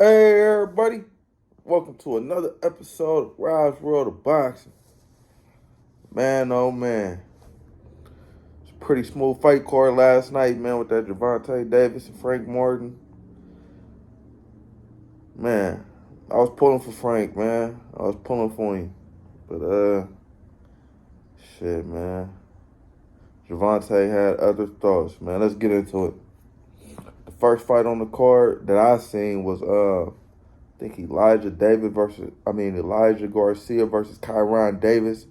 Hey everybody, welcome to another episode of Rise World of Boxing. Man, oh man, it's a pretty smooth fight card last night, man, with that Gervonta Davis and Frank Morton. Man, I was pulling for Frank, man. I was pulling for him, but shit, man. Gervonta had other thoughts, man. Let's get into it. The first fight on the card that I seen was I think Elijah Garcia versus Kyron Davis.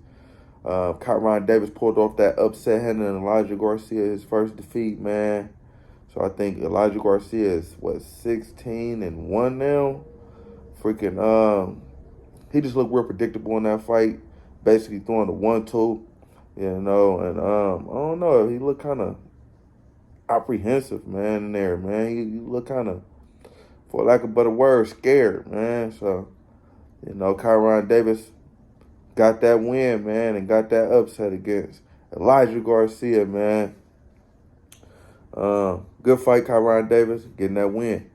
Kyron Davis pulled off that upset, handing Elijah Garcia his first defeat, man. So I think Elijah Garcia is 16-1 now. He just looked real predictable in that fight. Basically throwing the 1-2, and I don't know. He looked kind of apprehensive, man, in there, man. He looked kind of, for lack of a better word, scared, man. So Kyron Davis got that win, man, and got that upset against Elijah Garcia, man. Good fight, Kyron Davis, getting that win.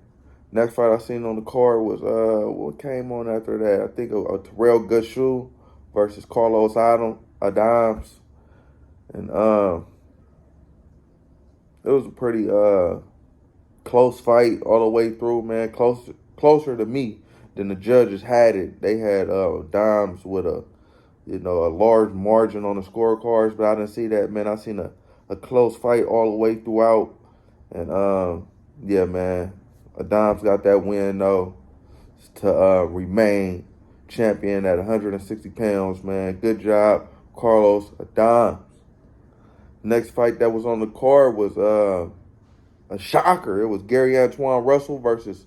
Next fight I seen on the card was, what came on after that? I think a Terrell Gushu versus Carlos Adams. And it was a pretty close fight all the way through, man. Closer to me than the judges had it. They had Dimes with a large margin on the scorecards, but I didn't see that, man. I seen a close fight all the way throughout. And yeah, man, Adams got that win though to remain champion at 160 pounds, man. Good job, Carlos Adams. Next fight that was on the card was a shocker. It was Gary Antoine Russell versus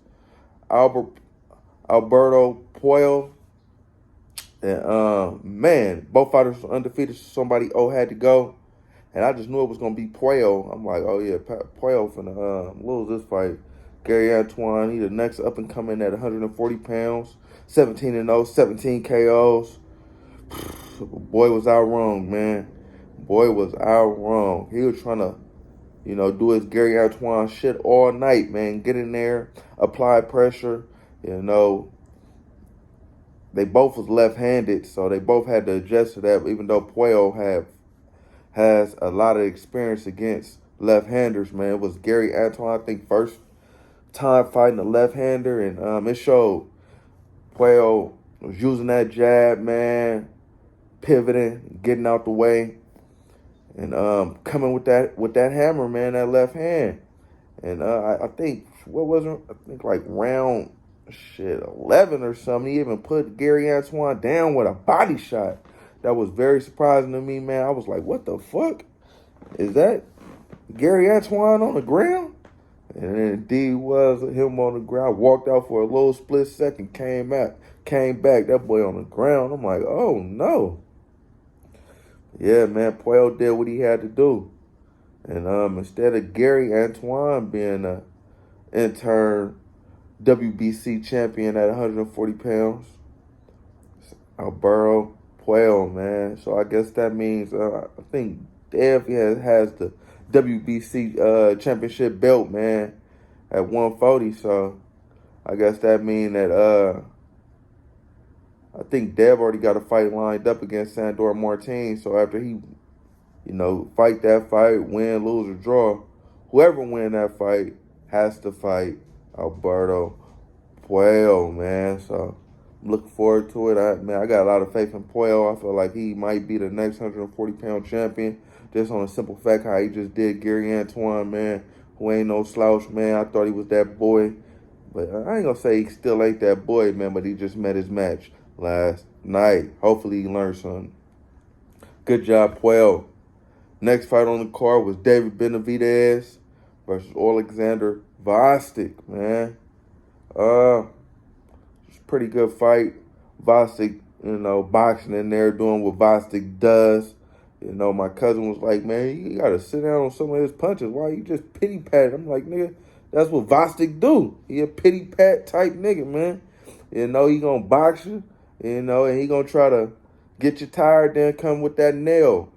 Alberto Puello. And man, both fighters were undefeated, so somebody had to go. And I just knew it was gonna be Puello. I'm like, oh yeah, Puello finna lose this fight. Gary Antoine, he the next up and coming at 140 pounds, 17-0, 17 KOs. Boy was out wrong, man. Boy was out wrong. He was trying to, do his Gary Antoine shit all night, man. Get in there, apply pressure, They both was left-handed, so they both had to adjust to that, even though Puello has a lot of experience against left-handers, man. It was Gary Antoine, I think, first time fighting a left-hander, and it showed. Puello was using that jab, man, pivoting, getting out the way, and coming with that hammer, man, that left hand. And I think, what was it? I think like round 11 or something, he even put Gary Antoine down with a body shot. That was very surprising to me, man. I was like, what the fuck? Is that Gary Antoine on the ground? And it indeed was him on the ground. Walked out for a little split second, came back. That boy on the ground. I'm like, oh no. Yeah, man, Puello did what he had to do. And instead of Gary Antoine being a intern WBC champion at 140 pounds, Alberto Puello, man. So I guess that means I think Dev has the WBC championship belt, man, at 140. So I guess that means that I think Dev already got a fight lined up against Sandor Martin. So after he, fight that fight, win, lose, or draw, whoever win that fight has to fight Alberto Puello, man. So I'm looking forward to it. I got a lot of faith in Puello. I feel like he might be the next 140-pound champion, just on a simple fact how he just did Gary Antoine, man, who ain't no slouch, man. I thought he was that boy. But I ain't going to say he still ain't that boy, man, but he just met his match last night. Hopefully he learned something. Good job, Puello. Next fight on the card was David Benavidez versus Alexander Vostik, man. It's a pretty good fight. Vostik, boxing in there, doing what Vostik does. My cousin was like, man, you got to sit down on some of his punches. Why you just pity-pat? I'm like, nigga, that's what Vostik do. He a pity-pat type nigga, man. He going to box you, and he going to try to get you tired, then come with that nail,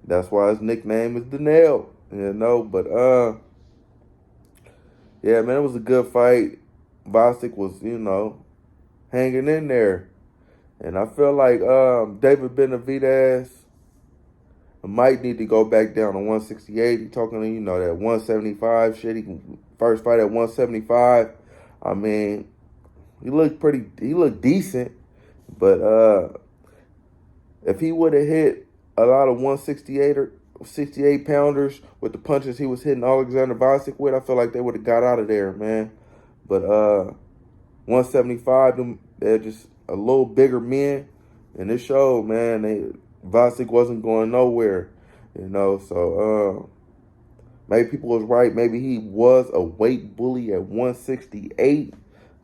That's why his nickname is the Nail, But Yeah, man, it was a good fight. Bostic was, hanging in there. And I feel like David Benavidez might need to go back down to 168. He talking to, that 175 shit. He can first fight at 175. I mean, he looked decent, but if he would have hit a lot of 168 or 68 pounders with the punches he was hitting Alexander Bostic with, I feel like they would have got out of there, man. But 175, they're just a little bigger men, and it showed, man. Bostic wasn't going nowhere, So maybe people was right. Maybe he was a weight bully at 168.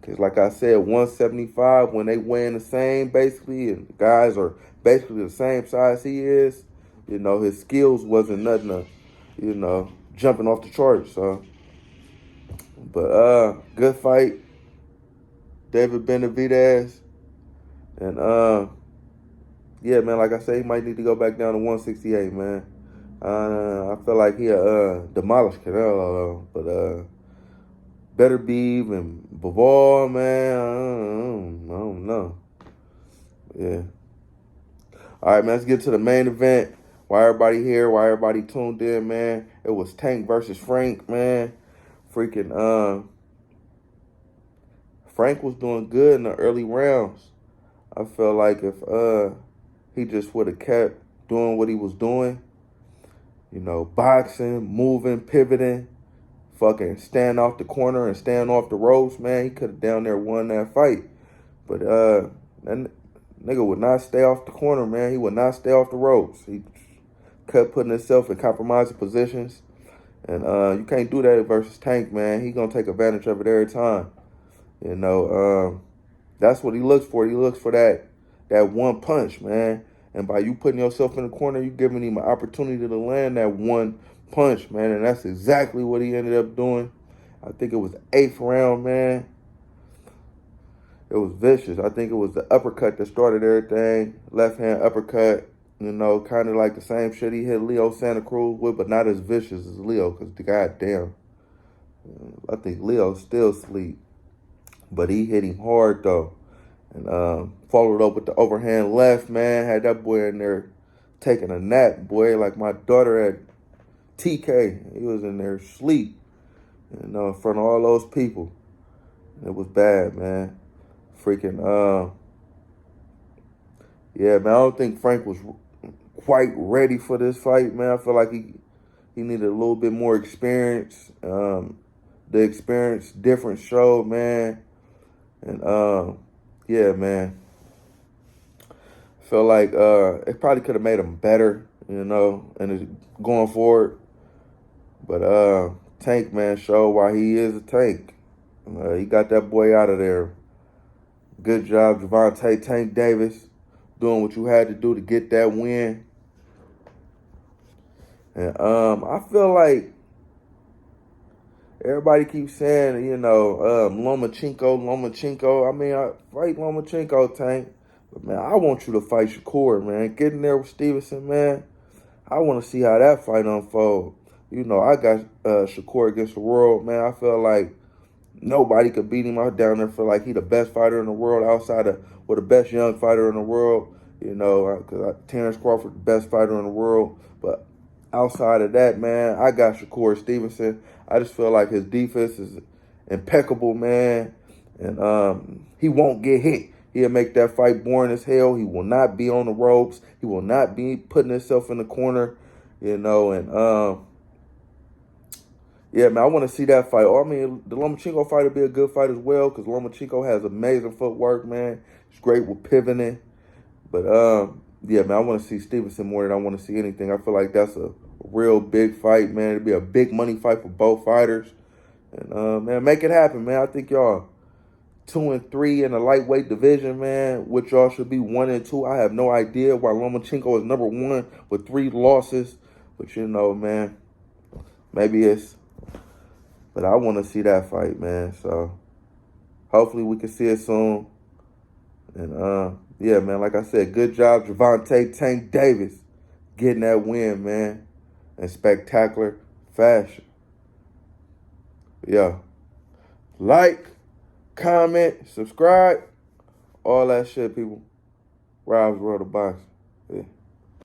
Because like I said, 175, when they weigh in the same, basically, and guys are basically the same size he is, his skills wasn't nothing to, jumping off the charts. So, but good fight, David Benavidez. And yeah, man, like I say, he might need to go back down to 168, man. I feel like he'll demolish Canelo, but better be even Bivol, man. I don't know. Yeah. All right, man. Let's get to the main event. Why everybody here? Why everybody tuned in, man? It was Tank versus Frank, man. Freaking Frank was doing good in the early rounds. I feel like if he just would have kept doing what he was doing, boxing, moving, pivoting, fucking stand off the corner and stand off the ropes, man, he could have down there won that fight. But that nigga would not stay off the corner, man. He would not stay off the ropes. He kept putting himself in compromising positions. And you can't do that versus Tank, man. He gonna take advantage of it every time. That's what he looks for. He looks for that one punch, man. And by you putting yourself in the corner, you giving him an opportunity to land that one punch, man. And that's exactly what he ended up doing. I think it was the 8th round, man. It was vicious. I think it was the uppercut that started everything. Left hand uppercut, kind of like the same shit he hit Leo Santa Cruz with, but not as vicious as Leo, because the goddamn, I think Leo's still asleep. But he hit him hard, though. And followed up with the overhand left, man. Had that boy in there taking a nap, boy, like my daughter at TK. He was in there asleep, in front of all those people. It was bad, man. Freaking, yeah, man, I don't think Frank was quite ready for this fight, man. I feel like he needed a little bit more experience. The experience different show, man. And, yeah, man. Feel like it probably could have made him better, and going forward. But Tank, man, showed why he is a tank. He got that boy out of there. Good job, Gervonta Tank Davis, doing what you had to do to get that win. And I feel like everybody keeps saying, Lomachenko. I mean, I fight Lomachenko, Tank. But, man, I want you to fight Shakur, man. Get in there with Stevenson, man. I want to see how that fight unfold. I got Shakur against the world, man. I feel like nobody could beat him. I down there feel like he the best fighter in the world outside of, the best young fighter in the world. Because Terrence Crawford, the best fighter in the world. But outside of that, man, I got Shakur Stevenson. I just feel like his defense is impeccable, man. And he won't get hit. He'll make that fight boring as hell. He will not be on the ropes. He will not be putting himself in the corner, and yeah, man, I want to see that fight. I mean, the Lomachenko fight will be a good fight as well, because Lomachenko has amazing footwork, man. He's great with pivoting. But, yeah, man, I want to see Stevenson more than I want to see anything. I feel like that's a real big fight, man. It'll be a big money fight for both fighters. And, man, make it happen, man. I think y'all 2-3 in the lightweight division, man, which y'all should be 1-2. I have no idea why Lomachenko is number 1 with 3 losses. But, man, maybe it's... But I want to see that fight, man. So hopefully we can see it soon. And yeah, man, like I said, good job, Gervonta Tank Davis, getting that win, man, in spectacular fashion. Yeah. Like, comment, subscribe, all that shit, people. Rob's World of Boxing.